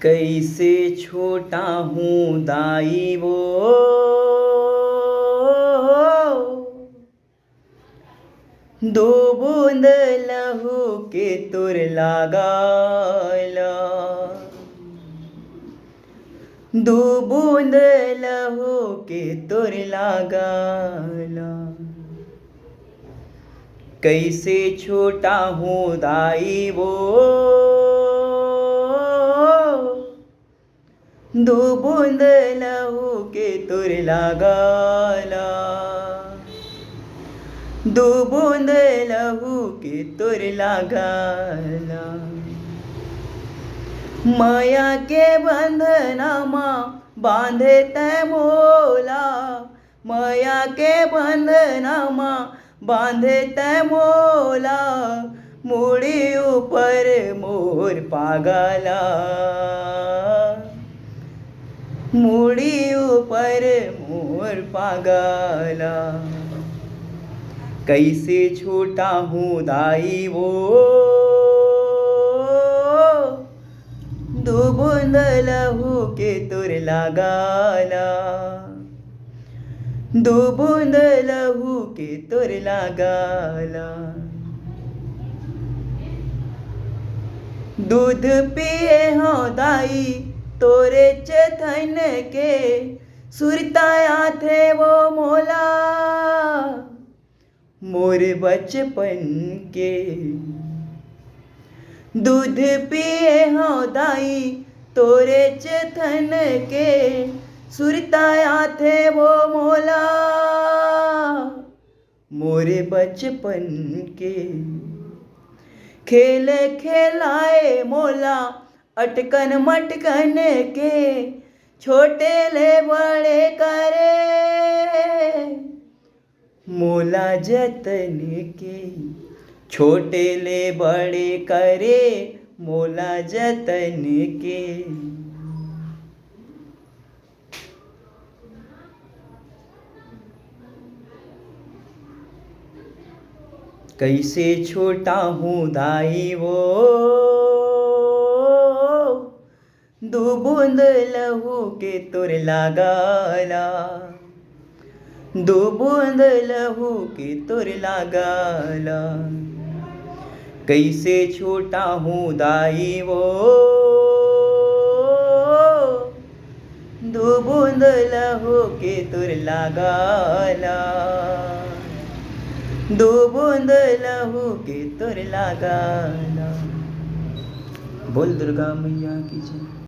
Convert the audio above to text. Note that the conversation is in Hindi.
कैसे छोटा हूँ दाई वो, दो बूंद लहू के तुर लगाला, दो बूंद लहू के तुर लगाला। कैसे छोटा हूँ दाई वो, दो बूंद लहू के तुर लगाला, दो बूंद लहू के तुर लगाला। माया के बंधनमा बांधे तै मोला, माया के बंधनमा बांधे तै मोला, मूड़ी ऊपर मोर पागला, मूड़ी ऊपर मोर पागला। कैसे छोटा हूँ दाई वो, दो बूंद लहू के तुर लगाला, दो बूंद लहू के तुर लगाला। दूध पिए हो दाई तोरे चथन के, सुरताया थे वो मोला मोर बचपन के। दूध पिए हो दाई तोरे चथन के, सुरताया थे वो मोला मोरे बचपन के। खेल खेलाए मोला अटकन मटकन के, छोटे ले बड़े करे मोला जतन के, छोटे ले बड़े करे मोला जतन के। कैसे छोटा हूँ दाई वो, दो बूंद लहू के तुर लगाला, दो बूंद लहू के तुर लगाला। कैसे छोटा हूँ दाई वो, दो बूंद लहू के तुर लगाला, दो बूंद लहू के तुर लगाला। बोल दुर्गा मैया की जय।